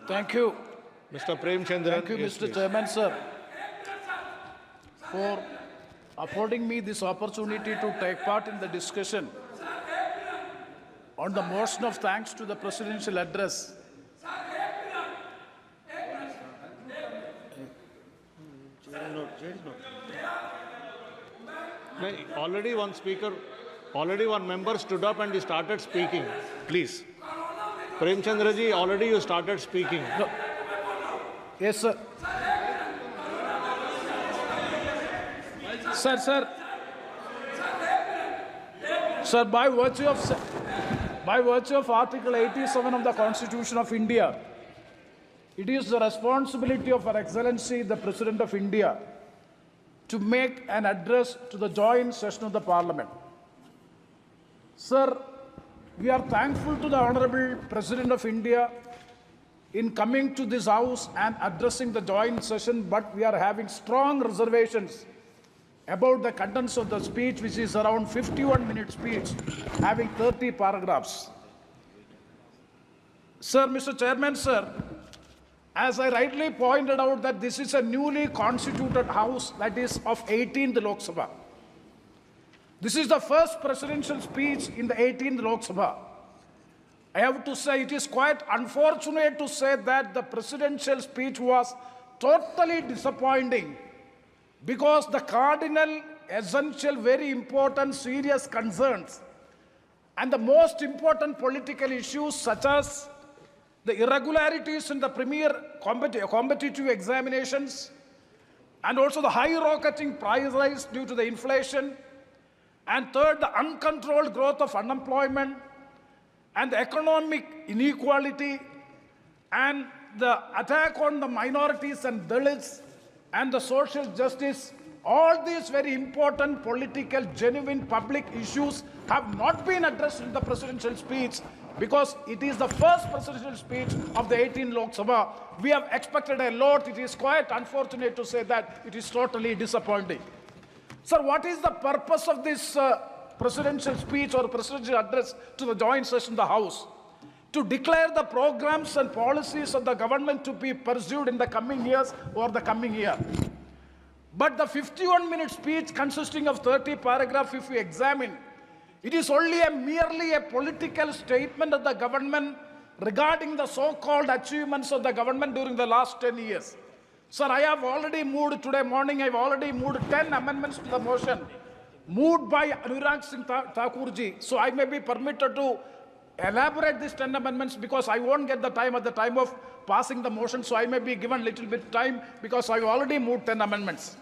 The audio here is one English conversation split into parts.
Thank you. Mr. Prem Chandran. Thank you, Yes, Mr. please. Chairman, sir, for affording me this opportunity to take part in the discussion on the motion of thanks to the presidential address. No, already one member stood up and he started speaking. Please. Prem Chandra ji, already you started speaking. No. Yes, sir. Sir, by virtue of Article 87 of the Constitution of India, it is the responsibility of Her Excellency, the President of India, to make an address to the joint session of the Parliament. Sir, we are thankful to the Honorable President of India in coming to this House and addressing the joint session, but we are having strong reservations about the contents of the speech, which is around 51-minute speech, having 30 paragraphs. Sir, Mr. Chairman, sir, as I rightly pointed out that this is a newly constituted House, that is of 18th Lok Sabha. This is the first presidential speech in the 18th Lok Sabha. I have to say it is quite unfortunate to say that the presidential speech was totally disappointing because the cardinal, essential, very important, serious concerns and the most important political issues such as the irregularities in the premier competitive examinations and also the high-rocketing price rise due to the inflation, and third, the uncontrolled growth of unemployment and the economic inequality and the attack on the minorities and Dalits and the social justice. All these very important political, genuine public issues have not been addressed in the presidential speech because it is the first presidential speech of the 18th Lok Sabha. We have expected a lot. It is quite unfortunate to say that it is totally disappointing. Sir, what is the purpose of this presidential speech or presidential address to the joint session of the House? To declare the programs and policies of the government to be pursued in the coming years or the coming year. But the 51-minute speech consisting of 30 paragraphs, if we examine, it is only merely a political statement of the government regarding the so-called achievements of the government during the last 10 years. Sir, I have already moved today morning, I have already moved 10 amendments to the motion, moved by Anurag Singh Thakurji. So I may be permitted to elaborate these 10 amendments because I won't get the time at the time of passing the motion. So I may be given a little bit time because I have already moved 10 amendments.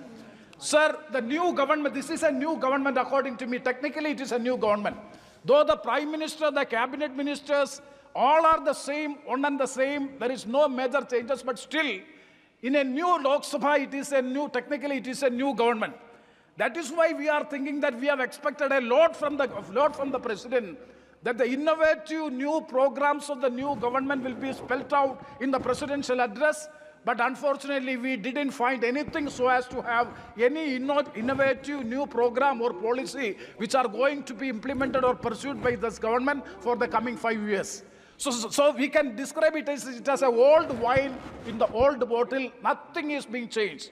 Sir, the new government, this is a new government according to me. Technically, it is a new government. Though the Prime Minister, the Cabinet Ministers, all are the same, one and the same. There is no major changes, but still, in a new Lok Sabha, technically it is a new government. That is why we are thinking that we have expected a lot from the President, that the innovative new programs of the new government will be spelled out in the presidential address. But unfortunately, we didn't find anything so as to have any innovative new program or policy which are going to be implemented or pursued by this government for the coming 5 years. So we can describe it as an old wine in the old bottle. Nothing is being changed.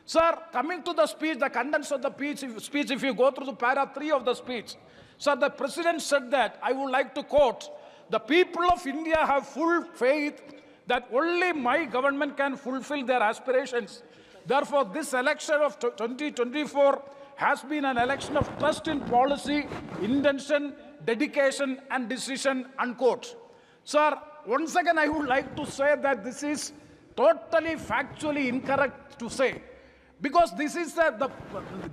Sir, coming to the speech, the contents of the speech, if you go through the para 3 of the speech, sir, the President said that, I would like to quote, the people of India have full faith that only my government can fulfill their aspirations. Therefore, this election of 2024 has been an election of trust in policy, intention, dedication, and decision, unquote. Sir, once again, I would like to say that this is totally factually incorrect to say. Because this is the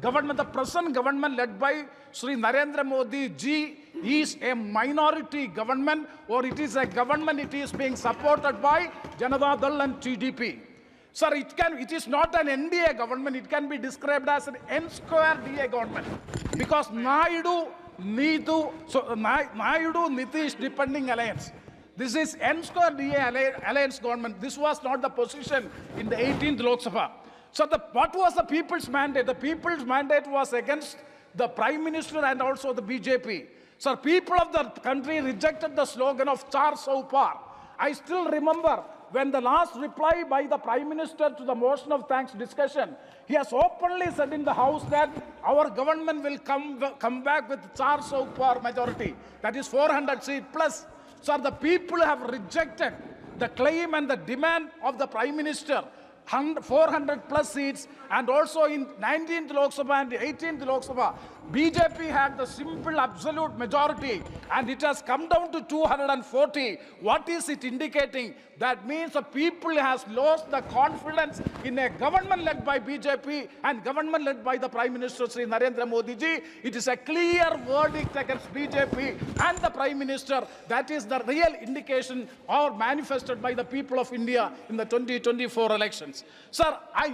government, the present government led by Sri Narendra Modi ji is a minority government, or it is a government, it is being supported by Janata Dal and TDP. Sir, it is not an NDA government, it can be described as an N-square DA government. Because Naidu, Nitish depending alliance. This is N-square DA alliance government. This was not the position in the 18th Lok Sabha. So what was the people's mandate? The people's mandate was against the Prime Minister and also the BJP. So people of the country rejected the slogan of Char Sau Par. I still remember when the last reply by the Prime Minister to the motion of thanks discussion, he has openly said in the House that our government will come back with Char Sau Par majority, that is 400 seats plus. Sir, the people have rejected the claim and the demand of the Prime Minister, 400 plus seats, and also in 19th Lok Sabha and 18th Lok Sabha, BJP had the simple absolute majority, and it has come down to 240. What is it indicating? That means the people has lost the confidence in a government led by BJP and government led by the Prime Minister Sri Narendra Modi ji. It is a clear verdict against BJP and the Prime Minister. That is the real indication or manifested by the people of India in the 2024 elections. Sir, how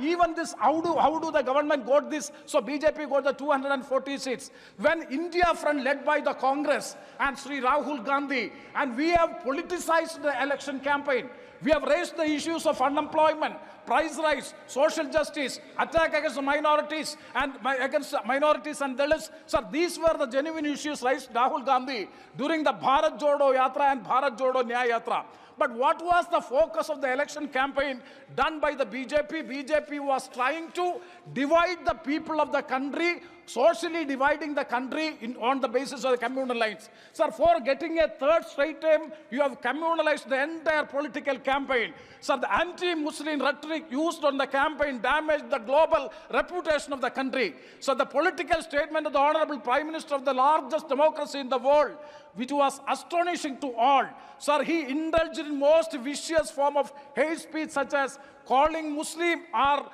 do the government got this? So BJP got the 240 seats. When India Front led by the Congress and Sri Rahul Gandhi, and we have politicized the election campaign. We have raised the issues of unemployment, price rise, social justice, attack against the minorities and Dalits. Sir, these were the genuine issues raised Rahul Gandhi during the Bharat Jodo Yatra and Bharat Jodo Nyaya Yatra. But what was the focus of the election campaign done by the BJP? BJP was trying to divide the people of the country, socially dividing the country on the basis of the communal lines. Sir, for getting a third straight term, you have communalized the entire political campaign. Sir, the anti-Muslim rhetoric used on the campaign damaged the global reputation of the country. So the political statement of the Honorable Prime Minister of the largest democracy in the world, which was astonishing to all. Sir, he indulged in most vicious form of hate speech, such as calling Muslim or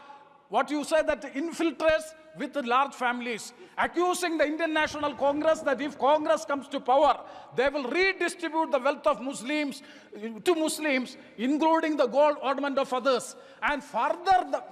what you say that infiltrates with large families, accusing the Indian National Congress that if Congress comes to power, they will redistribute the wealth of Muslims to Muslims, including the gold ornament of others. And further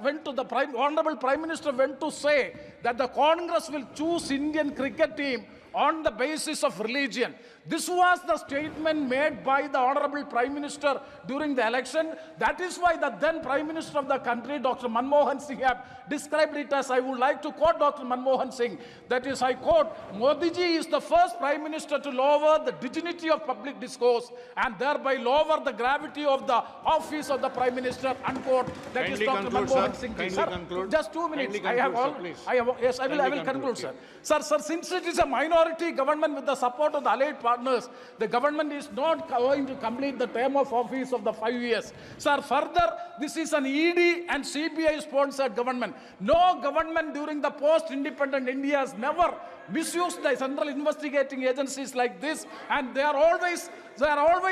Honorable Prime Minister went to say that the Congress will choose Indian cricket team on the basis of religion. This was the statement made by the Honorable Prime Minister during the election. That is why the then Prime Minister of the country, Dr. Manmohan Singh, have described it as, I would like to quote Dr. Manmohan Singh, that is, I quote, Modi ji is the first Prime Minister to lower the dignity of public discourse and thereby lower the gravity of the office of the Prime Minister, unquote. That Kindly is Dr. conclude, Manmohan sir. Singh. Kindly Sir, conclude. just 2 minutes. Kindly conclude, sir, please. Yes, I will Kindly conclude, sir. yeah. Sir, since it is a minority government with the support of the allied partners, the government is not going to complete the term of office of the 5 years. Sir, further, this is an ED and CBI sponsored government. No government during the post-independent India has never misused the central investigating agencies like this, and they are always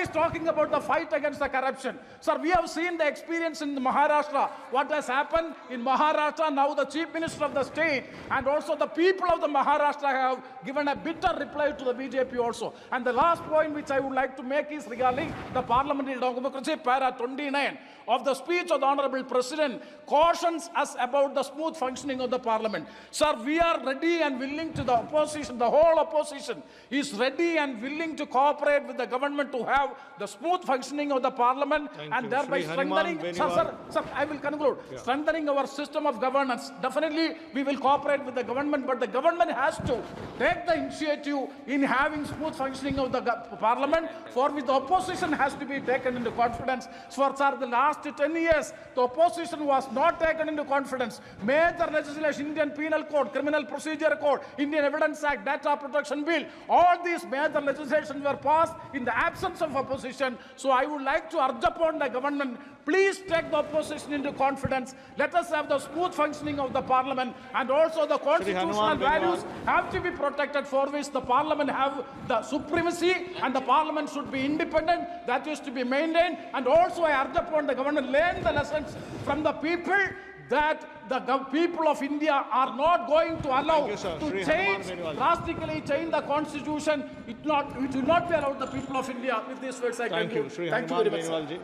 talking about the fight against the corruption. Sir, we have seen the experience in Maharashtra, what has happened in Maharashtra. Now the Chief Minister of the state and also the people of the Maharashtra have given a bitter reply to the BJP also. And the last point which I would like to make is regarding the parliamentary democracy. Para 29 of the speech of the Honorable President cautions us about the smooth functioning of the Parliament. Sir, we are ready and willing to the opposition, the whole opposition is ready and willing to cooperate with the government to have the smooth functioning of the Parliament. Thank and you. thereby Shri strengthening, Hanuman sir, I will conclude, strengthening our system of governance. Definitely we will cooperate with the government, but the government has to take the initiative in having smooth functioning of the Parliament, for which the opposition has to be taken into confidence. So, sir, the last 10 years, the opposition was not taken into confidence. Major legislation, Indian Penal Code, Criminal Procedure Code, Indian Evidence Act, Data Protection Bill, all these major legislations were passed in the absence of opposition. So I would like to urge upon the government, please take the opposition into confidence. Let us have the smooth functioning of the Parliament, and also the constitutional values have to be protected, for which the Parliament have the supremacy and the Parliament should be independent. That is to be maintained. And also I urge upon the government, learn the lessons from the people, that the people of India are not going to allow to drastically change the constitution. It will not be allowed the people of India. With this words, I conclude. Thank you. Thank you very much, sir.